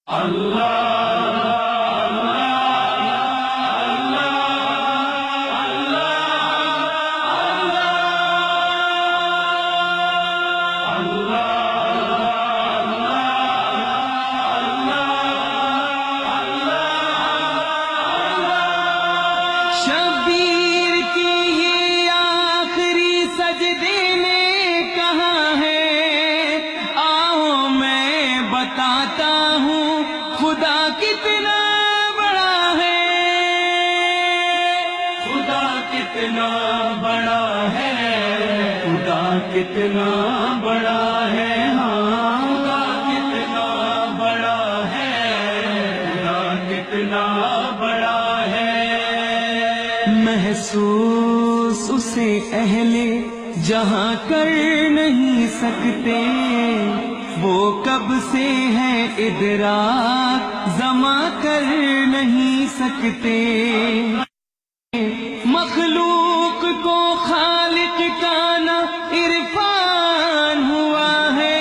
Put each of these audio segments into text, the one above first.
شبیر کی ہی آخری سجدے نے کہا ہے، آؤ میں بتاتا ہوں خدا کتنا بڑا ہے، خدا کتنا بڑا ہے، خدا کتنا بڑا ہے، ہاں خدا کتنا بڑا ہے، خدا کتنا بڑا ہے۔ محسوس اسے اہل جہاں کر نہیں سکتے، وہ کب سے ہے ادراک زماں کر نہیں سکتے۔ مخلوق کو خالق کا نہ عرفان ہوا ہے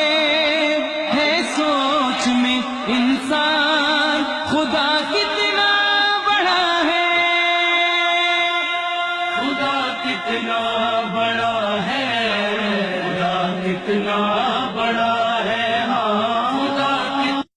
سوچ میں انسان خدا کتنا بڑا ہے، خدا کتنا بڑا ہے، خدا کتنا